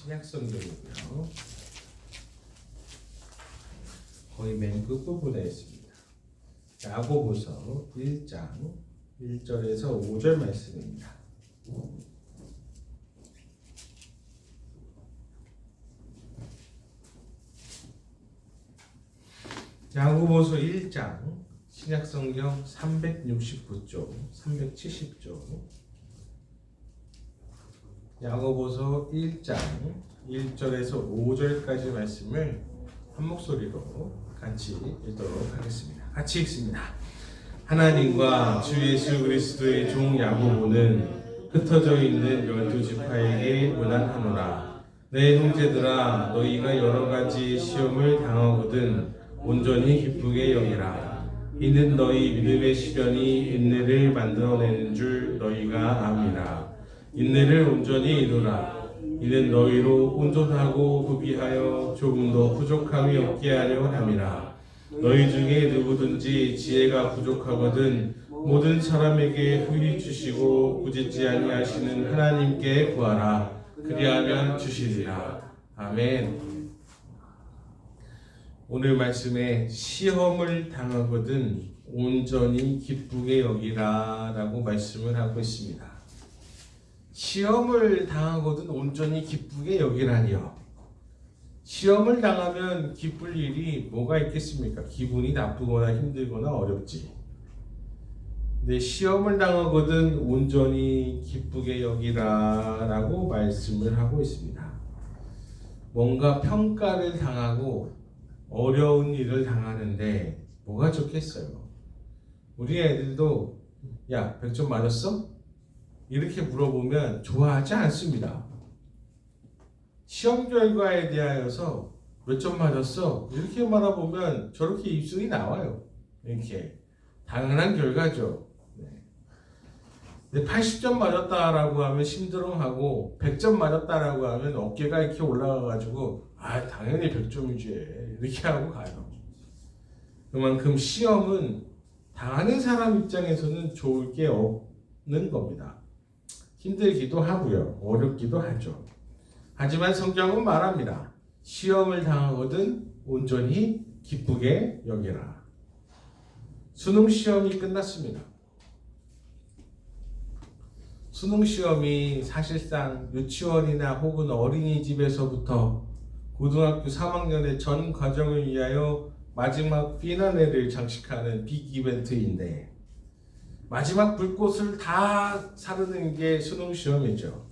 신약성경이고요. 거의 맨 끝부분에 있습니다. 야고보서 1장 1절에서 5절 말씀입니다. 야고보서 1장 신약성경 369쪽 370쪽 야고보서 1장 1절에서 5절까지 말씀을 한 목소리로 같이 읽도록 하겠습니다. 같이 읽습니다. 하나님과 주 예수 그리스도의 종 야고보는 흩어져 있는 12지파에게 문안하노라. 내 형제들아, 너희가 여러 가지 시험을 당하거든 온전히 기쁘게 여기라. 이는 너희 믿음의 시련이 인내를 만들어내는 줄 너희가 압니다. 인내를 온전히 이루라. 이는 너희로 온전하고 구비하여 조금 더 부족함이 없게 하려 함이라. 너희 중에 누구든지 지혜가 부족하거든 모든 사람에게 후히 주시고 꾸짖지 아니하시는 하나님께 구하라. 그리하면 주시리라. 아멘. 오늘 말씀에 시험을 당하거든 온전히 기쁘게 여기라 라고 말씀을 하고 있습니다. 시험을 당하거든 온전히 기쁘게 여기라니요. 시험을 당하면 기쁠 일이 뭐가 있겠습니까? 기분이 나쁘거나 힘들거나 어렵지. 근데 시험을 당하거든 온전히 기쁘게 여기라 라고 말씀을 하고 있습니다. 뭔가 평가를 당하고 어려운 일을 당하는데 뭐가 좋겠어요? 우리 애들도 야, 100점 맞았어? 이렇게 물어보면 좋아하지 않습니다. 시험 결과에 대하여서 몇 점 맞았어? 이렇게 말해보면 저렇게 입술이 나와요. 이렇게 당연한 결과죠. 네. 80점 맞았다라고 하면 심드렁하고 100점 맞았다라고 하면 어깨가 이렇게 올라가가지고 당연히 100점이지 이렇게 하고 가요. 그만큼 시험은 당하는 사람 입장에서는 좋을 게 없는 겁니다. 힘들기도 하고요. 어렵기도 하죠. 하지만 성경은 말합니다. 시험을 당하거든 온전히 기쁘게 여기라. 수능 시험이 끝났습니다. 수능 시험이 사실상 유치원이나 혹은 어린이집에서부터 고등학교 3학년의 전 과정을 위하여 마지막 피나레를 장식하는 빅 이벤트인데 마지막 불꽃을 다 사르는 게 수능 시험이죠.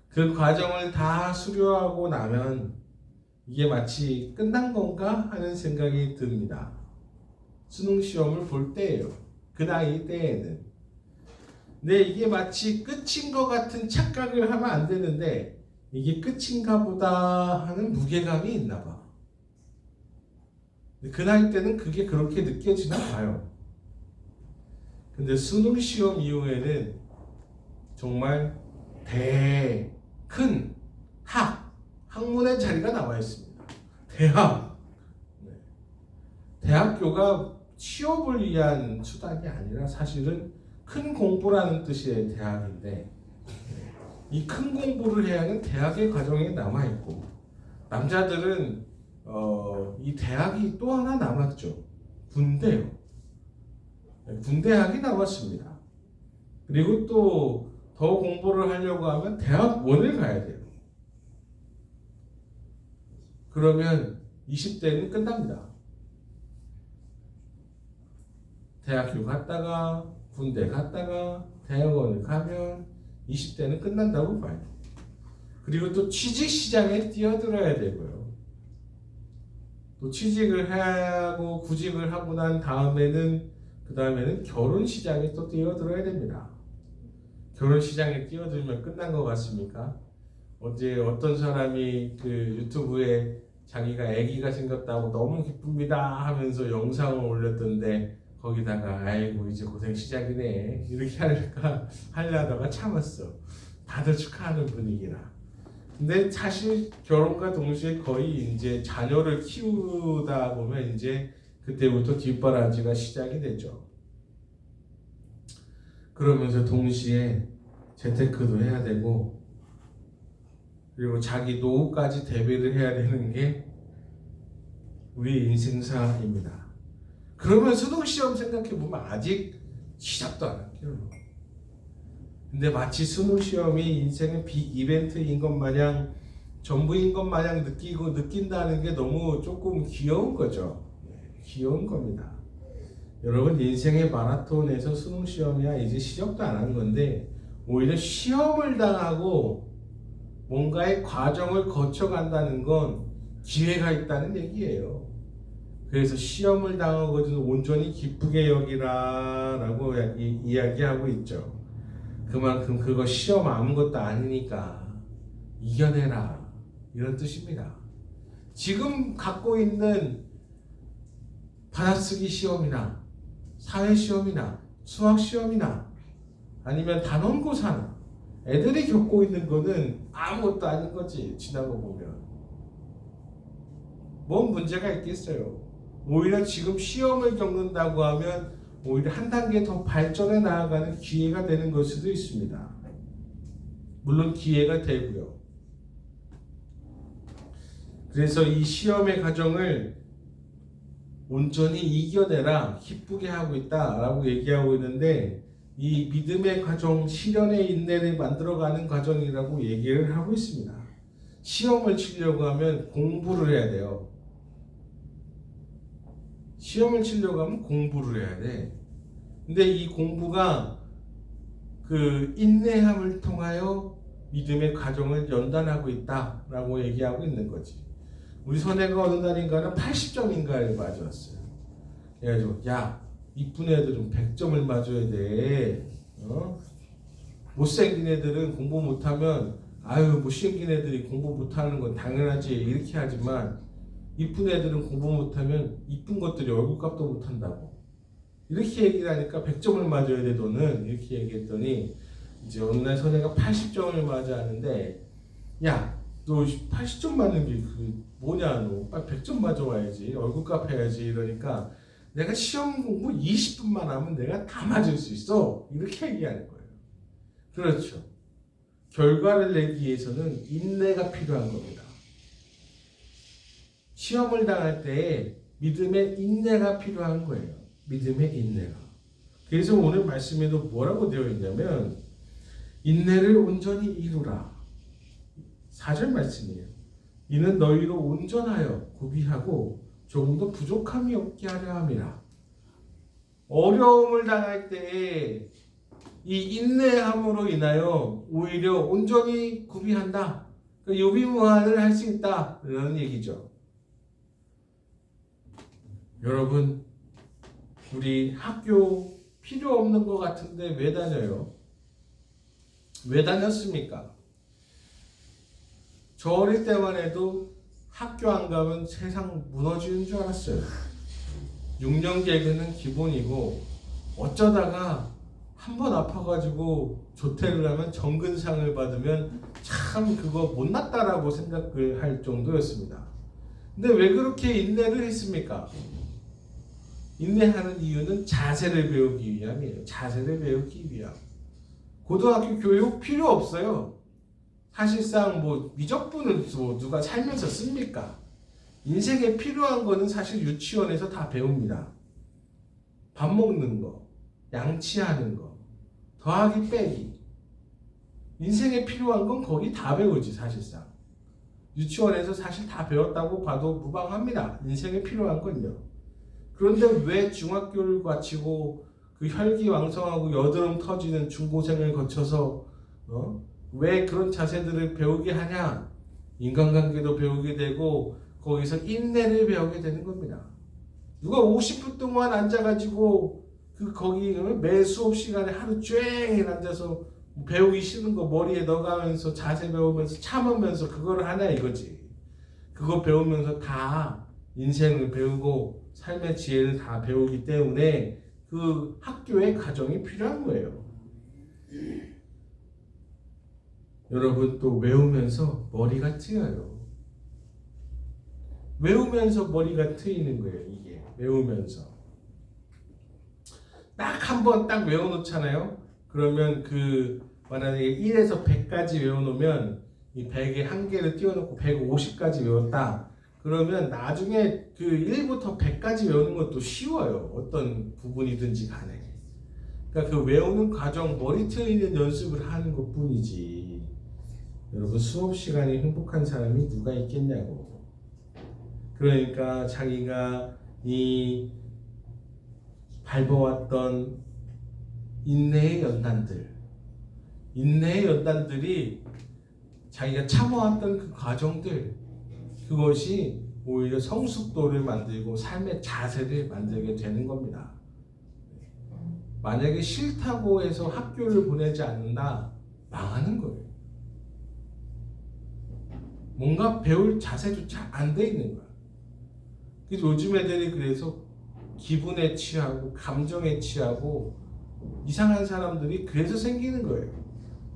그 과정을 다 수료하고 나면 이게 마치 끝난 건가 하는 생각이 듭니다. 수능 시험을 볼 때예요. 그 나이 때에는. 근데 이게 마치 끝인 것 같은 착각을 하면 안 되는데 이게 끝인가 보다 하는 무게감이 있나 봐. 그 나이 때는 그게 그렇게 느껴지나 봐요. 근데 수능 시험 이후에는 정말 큰 학문의 자리가 나와 있습니다. 대학. 대학교가 취업을 위한 수단이 아니라 사실은 큰 공부라는 뜻의 대학인데 이 큰 공부를 해야 하는 대학의 과정에 남아 있고 남자들은 이 대학이 또 하나 남았죠. 군대요. 군대학이 남았습니다. 그리고 또 더 공부를 하려고 하면 대학원을 가야 돼요. 그러면 20대는 끝납니다. 대학교 갔다가 군대 갔다가 대학원을 가면 20대는 끝난다고 봐요. 그리고 또 취직 시장에 뛰어들어야 되고요. 또 취직을 하고 구직을 하고 난 다음에는 결혼 시장에 또 뛰어들어야 됩니다. 결혼 시장에 뛰어들면 끝난 것 같습니까? 어제 어떤 사람이 그 유튜브에 자기가 아기가 생겼다고 너무 기쁩니다 하면서 영상을 올렸던데 거기다가 아이고 이제 고생 시작이네 이렇게 하려다가 참았어. 다들 축하하는 분위기라. 근데 사실 결혼과 동시에 거의 이제 자녀를 키우다 보면 이제 그때부터 뒷바라지가 시작이 되죠. 그러면서 동시에 재테크도 해야 되고 그리고 자기 노후까지 대비를 해야 되는 게 우리 인생사입니다. 그러면 수능시험 생각해보면 아직 시작도 안 할게요. 근데 마치 수능시험이 인생의 이벤트인 것 마냥 전부인 것 마냥 느낀다는 게 너무 조금 귀여운 거죠. 귀여운 겁니다. 여러분, 인생의 마라톤에서 수능시험이야 이제 시작도 안 한 건데 오히려 시험을 당하고 뭔가의 과정을 거쳐간다는 건 기회가 있다는 얘기예요. 그래서 시험을 당하고도 온전히 기쁘게 여기라 라고 이야기하고 있죠. 그만큼 그거 시험 아무것도 아니니까 이겨내라, 이런 뜻입니다. 지금 갖고 있는 받아쓰기 시험이나 사회시험이나 수학시험이나 아니면 단원고사나 애들이 겪고 있는 거는 아무것도 아닌 거지. 지나고 보면 뭔 문제가 있겠어요. 오히려 지금 시험을 겪는다고 하면 오히려 한 단계 더 발전해 나아가는 기회가 되는 걸 수도 있습니다. 물론 기회가 되고요. 그래서 이 시험의 과정을 온전히 이겨내라, 기쁘게 하고 있다라고 얘기하고 있는데, 이 믿음의 과정, 실현의 인내를 만들어가는 과정이라고 얘기를 하고 있습니다. 시험을 치려고 하면 공부를 해야 돼요. 시험을 치려고 하면 공부를 해야 돼. 근데 이 공부가 그 인내함을 통하여 믿음의 과정을 연단하고 있다라고 얘기하고 있는 거지. 우리 선혜가 어느 날인가는 80점인가를 맞았어요. 그래가지고 야, 이쁜 애들은 100점을 맞아야 돼. 못생긴 애들은 공부 못하면 아유, 못생긴 애들이 공부 못하는 건 당연하지 이렇게 하지만 이쁜 애들은 공부 못하면 이쁜 것들이 얼굴값도 못한다고 이렇게 얘기를 하니까 100점을 맞아야 돼 너는, 이렇게 얘기했더니 이제 어느 날 선혜가 80점을 맞아 하는데, 야, 너 80점 맞는 게 뭐냐, 너 빨리 100점 맞아와야지, 얼굴값 해야지. 이러니까 내가 시험 공부 20분만 하면 내가 다 맞을 수 있어, 이렇게 얘기하는 거예요. 그렇죠. 결과를 내기 위해서는 인내가 필요한 겁니다. 시험을 당할 때 믿음의 인내가 필요한 거예요. 믿음의 인내가. 그래서 오늘 말씀에도 뭐라고 되어 있냐면 인내를 온전히 이루라. 4절 말씀이에요. 이는 너희로 온전하여 구비하고 조금도 부족함이 없게 하려 함이라. 어려움을 당할 때에 이 인내함으로 인하여 오히려 온전히 구비한다. 유비무환을 할 수 있다. 이런 얘기죠. 여러분, 우리 학교 필요 없는 것 같은데 왜 다녀요? 왜 다녔습니까? 저 어릴 때만 해도 학교 안 가면 세상 무너지는 줄 알았어요. 6년 개그는 기본이고 어쩌다가 한번 아파가지고 조퇴를 하면 정근상을 받으면 참 그거 못났다라고 생각을 할 정도였습니다. 근데 왜 그렇게 인내를 했습니까? 인내하는 이유는 자세를 배우기 위함이에요. 자세를 배우기 위함. 고등학교 교육 필요 없어요. 사실상 뭐 미적분을 뭐 누가 살면서 씁니까? 인생에 필요한 거는 사실 유치원에서 다 배웁니다. 밥 먹는 거, 양치하는 거, 더하기 빼기. 인생에 필요한 건 거기 다 배우지 사실상. 유치원에서 사실 다 배웠다고 봐도 무방합니다. 인생에 필요한 건요. 그런데 왜 중학교를 마치고 그 혈기왕성하고 여드름 터지는 중고생을 거쳐서 왜 그런 자세들을 배우게 하냐? 인간관계도 배우게 되고 거기서 인내를 배우게 되는 겁니다. 누가 50분 동안 앉아가지고 거기 매 수업 시간에 하루 종일 앉아서 배우기 싫은 거 머리에 넣어가면서 자세 배우면서 참으면서 그거를 하냐 이거지. 그거 배우면서 다 인생을 배우고 삶의 지혜를 다 배우기 때문에 그 학교의 과정이 필요한 거예요. 여러분, 또 외우면서 머리가 트여요. 외우면서 머리가 트이는 거예요. 이게 외우면서 딱 한 번 딱 외워놓잖아요. 그러면 그 만약에 1에서 100까지 외워놓으면 이 100의 한계를 띄워놓고 150까지 외웠다. 그러면 나중에 그 1부터 100까지 외우는 것도 쉬워요. 어떤 부분이든지 간에. 그러니까 그 외우는 과정, 머리 트이는 연습을 하는 것 뿐이지. 여러분 수업 시간이 행복한 사람이 누가 있겠냐고. 그러니까 자기가 이 밟아왔던 인내의 연단들이 자기가 참아왔던 그 과정들, 그것이 오히려 성숙도를 만들고 삶의 자세를 만들게 되는 겁니다. 만약에 싫다고 해서 학교를 보내지 않는다, 망하는 거예요. 뭔가 배울 자세조차 안 돼 있는 거야. 그래서 요즘 애들이 그래서 기분에 취하고 감정에 취하고 이상한 사람들이 그래서 생기는 거예요.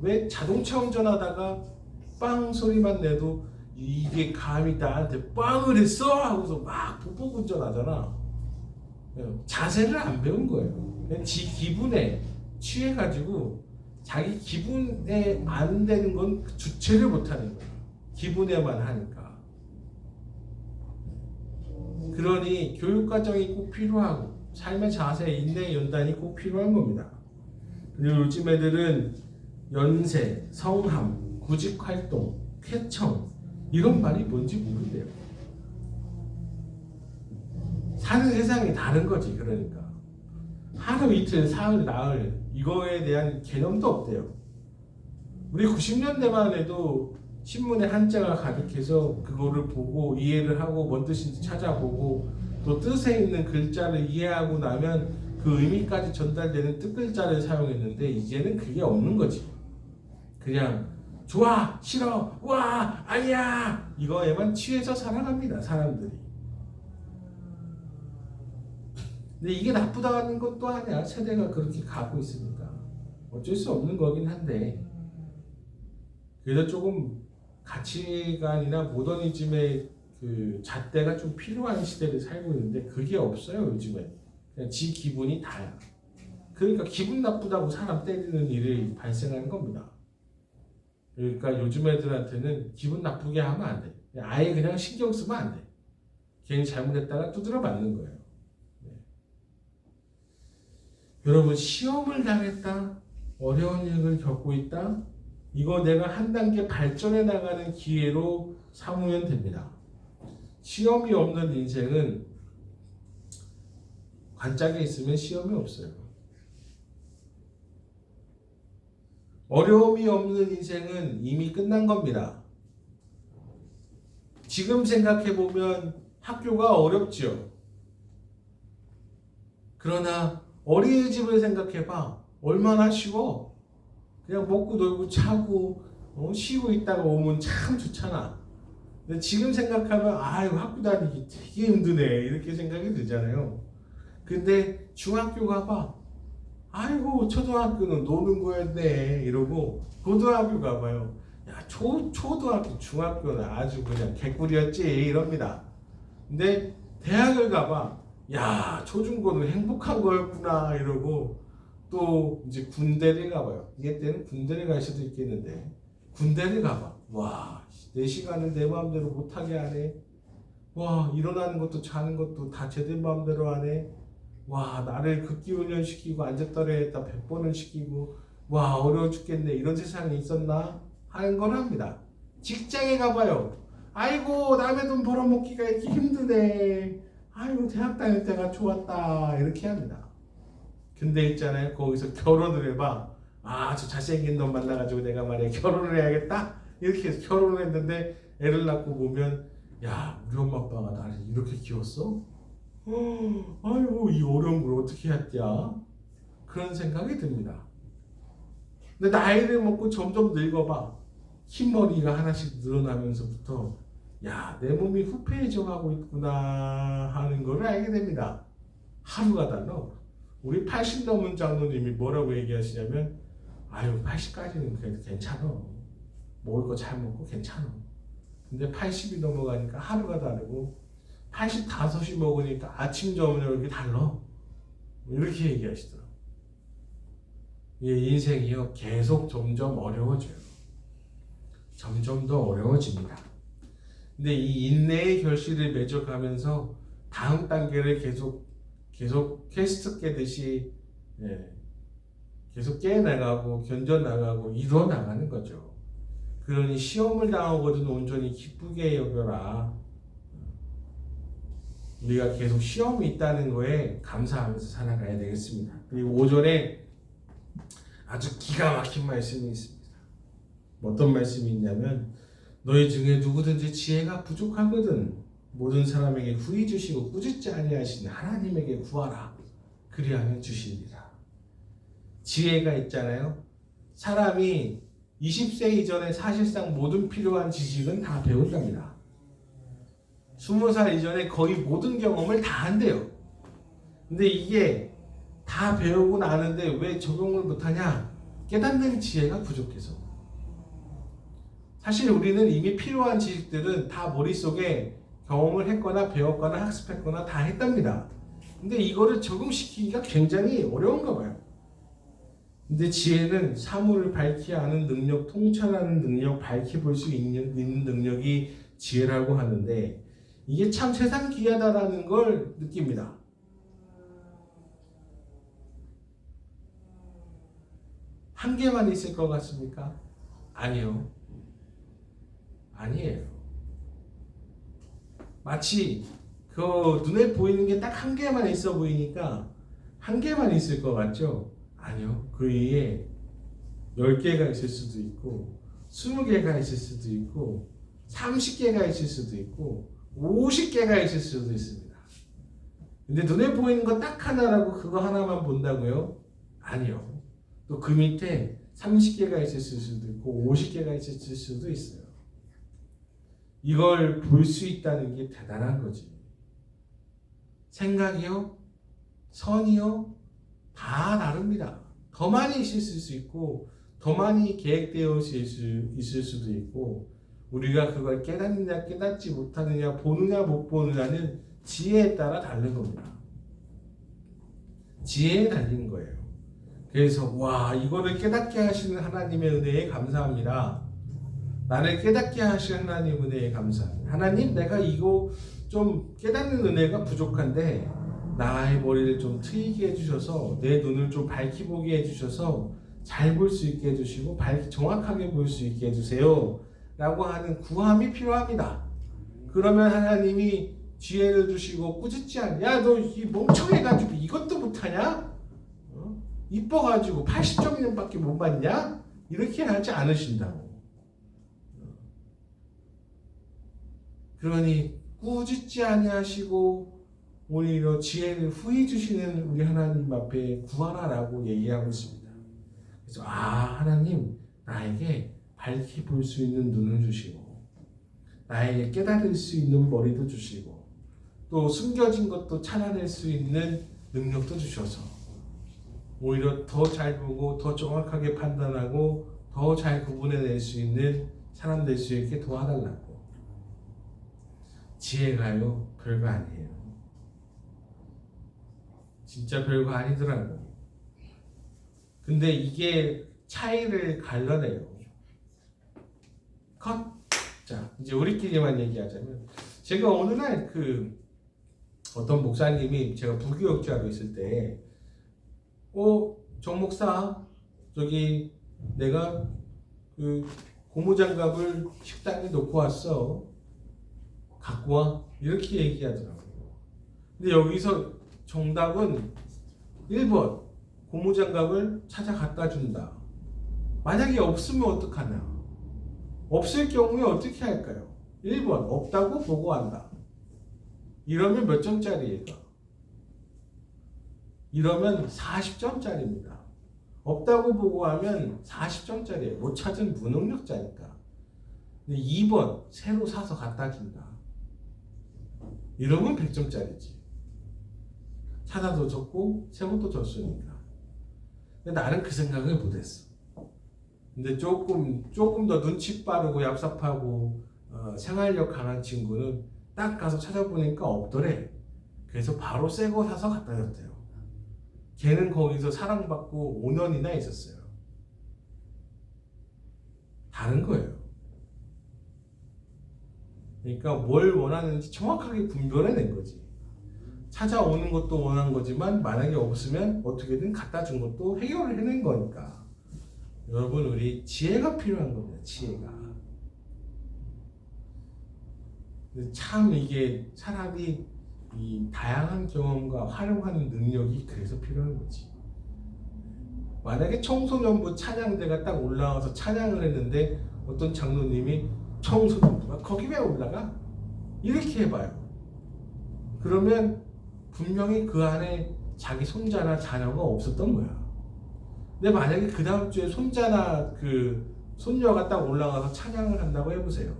왜 자동차 운전하다가 빵 소리만 내도 이게 감히 나한테 빵을 했어? 하고서 막 보복 운전하잖아. 자세를 안 배운 거예요. 그냥 지 기분에 취해가지고 자기 기분에 안 되는 건 주체를 못하는 거야. 기분에만 하니까. 그러니 교육과정이 꼭 필요하고 삶의 자세, 인내, 연단이 꼭 필요한 겁니다. 그리고 요즘 애들은 연세, 성함, 구직활동, 쾌청 이런 말이 뭔지 모른대요. 사는 세상이 다른 거지. 그러니까 하루 이틀 사흘 나흘 이거에 대한 개념도 없대요. 우리 90년대만 해도 신문에 한자가 가득해서 그거를 보고 이해를 하고 뭔 뜻인지 찾아보고 또 뜻에 있는 글자를 이해하고 나면 그 의미까지 전달되는 뜻글자를 사용했는데 이제는 그게 없는 거지. 그냥 좋아, 싫어, 와, 아니야 이거에만 취해서 살아갑니다, 사람들이. 근데 이게 나쁘다는 것도 아니야. 세대가 그렇게 가고 있으니까 어쩔 수 없는 거긴 한데, 그래서 조금 가치관이나 모더니즘의 그 잣대가 좀 필요한 시대를 살고 있는데 그게 없어요. 요즘에 그냥 지 기분이 다야. 그러니까 기분 나쁘다고 사람 때리는 일이 발생하는 겁니다. 그러니까 요즘 애들한테는 기분 나쁘게 하면 안 돼. 아예 그냥 신경 쓰면 안 돼. 괜히 잘못했다가 두드려 맞는 거예요. 네. 여러분, 시험을 당했다, 어려운 일을 겪고 있다, 이거 내가 한 단계 발전해 나가는 기회로 삼으면 됩니다. 시험이 없는 인생은, 관짝에 있으면 시험이 없어요. 어려움이 없는 인생은 이미 끝난 겁니다. 지금 생각해보면 학교가 어렵지요. 그러나 어린이집을 생각해봐. 얼마나 쉬워. 그냥 먹고 놀고 자고 쉬고 있다가 오면 참 좋잖아. 근데 지금 생각하면 아유, 학교 다니기 되게 힘드네 이렇게 생각이 들잖아요. 근데 중학교 가봐. 아이고, 초등학교는 노는 거였네 이러고, 고등학교 가봐요. 야, 초등학교, 중학교는 아주 그냥 개꿀이었지 이럽니다. 근데 대학을 가봐. 야, 초중고는 행복한 거였구나 이러고, 또 이제 군대를 가봐요. 이게 때는 군대를 갈 수도 있겠는데, 군대를 가봐. 와, 내 시간을 내 마음대로 못하게 하네. 와, 일어나는 것도 자는 것도 다 제대 마음대로 하네. 와, 나를 극기 훈련시키고 앉았다래 했다 100번을 시키고, 와, 어려워 죽겠네 이런 세상이 있었나 하는 걸 합니다. 직장에 가봐요. 아이고, 남의 돈 벌어먹기가 이렇게 힘드네. 아이고, 대학 다닐 때가 좋았다 이렇게 합니다. 근데 있잖아요, 거기서 결혼을 해봐. 아, 저 잘생긴 놈 만나가지고 내가 말이야 결혼을 해야겠다 이렇게 해서 결혼을 했는데 애를 낳고 보면, 야, 우리 엄마 아빠가 나를 이렇게 키웠어? 아이고, 이 어려운 걸 어떻게 했냐? 그런 생각이 듭니다. 근데 나이를 먹고 점점 늙어봐. 흰머리가 하나씩 늘어나면서부터, 야, 내 몸이 후패해져 가고 있구나 하는 걸 알게 됩니다. 하루가 달라. 우리 80 넘은 장로님이 뭐라고 얘기하시냐면, 아유, 80까지는 그래도 괜찮아. 먹을 거 잘 먹고 괜찮아. 근데 80이 넘어가니까 하루가 다르고, 85이 먹으니까 아침 저녁 이렇게 달라. 이렇게 얘기하시더라고요. 인생이요, 계속 점점 어려워져요. 점점 더 어려워집니다. 근데 이 인내의 결실을 맺어가면서 다음 단계를 계속 퀘스트 깨듯이 계속 깨나가고 견뎌나가고 이뤄나가는 거죠. 그러니 시험을 당하거든 온전히 기쁘게 여겨라. 우리가 계속 시험이 있다는 거에 감사하면서 살아가야 되겠습니다. 그리고 오전에 아주 기가 막힌 말씀이 있습니다. 어떤 말씀이 있냐면 너희 중에 누구든지 지혜가 부족하거든 모든 사람에게 후히 주시고 꾸짖지 아니하시는 하나님에게 구하라. 그리하면 주시리라. 지혜가 있잖아요. 사람이 20세 이전에 사실상 모든 필요한 지식은 다 배운답니다. 20살 이전에 거의 모든 경험을 다 한대요. 근데 이게 다 배우고 나는데 왜 적용을 못하냐? 깨닫는 지혜가 부족해서. 사실 우리는 이미 필요한 지식들은 다 머릿속에 경험을 했거나 배웠거나 학습했거나 다 했답니다. 근데 이거를 적용시키기가 굉장히 어려운가 봐요. 근데 지혜는 사물을 밝히 아는 능력, 통찰하는 능력, 밝히 볼 수 있는 능력이 지혜라고 하는데 이게 참 세상 귀하다라는 걸 느낍니다. 한 개만 있을 것 같습니까? 아니요. 아니에요. 마치 그 눈에 보이는 게 딱 한 개만 있어 보이니까 한 개만 있을 것 같죠? 아니요. 그 위에 10개가 있을 수도 있고 20개가 있을 수도 있고 30개가 있을 수도 있고 50개가 있을 수도 있습니다. 근데 눈에 보이는 거 딱 하나라고 그거 하나만 본다고요? 아니요. 또 그 밑에 30개가 있을 수도 있고 50개가 있을 수도 있어요. 이걸 볼 수 있다는 게 대단한 거지. 생각이요, 선이요, 다 다릅니다. 더 많이 있을 수 있고 더 많이 계획되어 있을 수도 있고 우리가 그걸 깨닫느냐 깨닫지 못하느냐 보느냐 못 보느냐는 지혜에 따라 다른 겁니다. 지혜에 달린 거예요. 그래서 와 이거를 깨닫게 하시는 하나님의 은혜에 감사합니다. 나를 깨닫게 하시는 하나님 은혜에 감사합니다. 하나님 내가 이거 좀 깨닫는 은혜가 부족한데 나의 머리를 좀 트이게 해주셔서 내 눈을 좀 밝히 보게 해주셔서 잘 볼 수 있게 해주시고 정확하게 볼 수 있게 해주세요 라고 하는 구함이 필요합니다. 그러면 하나님이 지혜를 주시고 꾸짖지 않냐? 야 너 이 멍청해가지고 이것도 못하냐? 이뻐가지고 80점밖에 못 받냐? 이렇게 하지 않으신다고. 그러니 꾸짖지 아니하시고 오히려 지혜를 후히 주시는 우리 하나님 앞에 구하라라고 얘기하고 있습니다. 그래서 하나님 나에게 밝히 볼 수 있는 눈을 주시고 나에게 깨달을 수 있는 머리도 주시고 또 숨겨진 것도 찾아낼 수 있는 능력도 주셔서 오히려 더 잘 보고 더 정확하게 판단하고 더 잘 구분해낼 수 있는 사람 될 수 있게 도와달라고. 지혜가요 별거 아니에요. 진짜 별거 아니더라고. 근데 이게 차이를 갈라내요. 컷. 자 이제 우리끼리만 얘기하자면 제가 어느 날 어떤 목사님이 제가 부교육자로 있을 때 정 목사 저기 내가 고무장갑을 식당에 놓고 왔어. 갖고 와. 이렇게 얘기하더라고요. 근데 여기서 정답은 1번 고무장갑을 찾아 갖다 준다. 만약에 없으면 어떡하냐? 없을 경우에 어떻게 할까요? 1번 없다고 보고한다. 이러면 몇 점짜리예요? 이러면 40점짜리입니다. 없다고 보고하면 40점짜리예요. 못 찾은 무능력자니까. 근데 2번 새로 사서 갖다 준다. 이러면 100점짜리지. 찾아도 줬고 새것도 줬으니까. 근데 나는 그 생각을 못했어. 근데 조금 더 눈치 빠르고 얍삽하고 생활력 강한 친구는 딱 가서 찾아보니까 없더래. 그래서 바로 새 거 사서 갖다 줬대요. 걔는 거기서 사랑받고 5년이나 있었어요. 다른 거예요. 그러니까 뭘 원하는지 정확하게 분별해낸 거지. 찾아오는 것도 원한 거지만 만약에 없으면 어떻게든 갖다 준 것도 해결을 해낸 거니까. 여러분 우리 지혜가 필요한 겁니다. 지혜가. 참 이게 사람이 이 다양한 경험과 활용하는 능력이 그래서 필요한 거지. 만약에 청소년부 찬양대가 딱 올라와서 찬양을 했는데 어떤 장로님이 청소년부가 거기 왜 올라가? 이렇게 해봐요. 그러면 분명히 그 안에 자기 손자나 자녀가 없었던 거야. 근데 만약에 그 다음 주에 손자나 그 손녀가 딱 올라가서 찬양을 한다고 해보세요.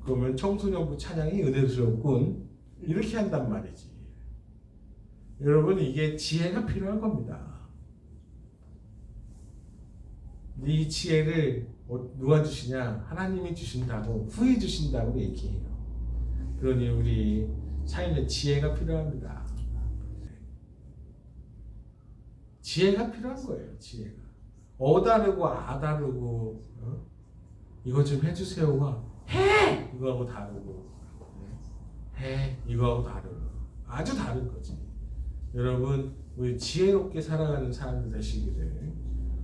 그러면 청소년부 찬양이 은혜스럽군 이렇게 한단 말이지. 여러분 이게 지혜가 필요한 겁니다. 이 지혜를 누가 주시냐? 하나님이 주신다고 후해 주신다고 얘기해요. 그러니 우리 삶에 지혜가 필요합니다. 지혜가 필요한 거예요. 지혜가 다르고 다르고 이거 좀 해주세요가 해 이거하고 다르고 해 이거하고 다르고 아주 다른 거지. 여러분 우리 지혜롭게 살아가는 사람들 되시기를,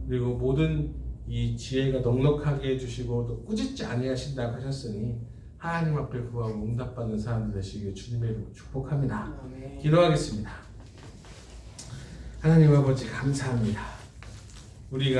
그리고 모든 이 지혜가 넉넉하게 해주시고 또 꾸짖지 아니하신다고 하셨으니 하나님 앞에 구하고 응답받는 사람들 되시기를 주님의 이름으로 축복합니다. 기도하겠습니다. 하나님 아버지 감사합니다. 우리가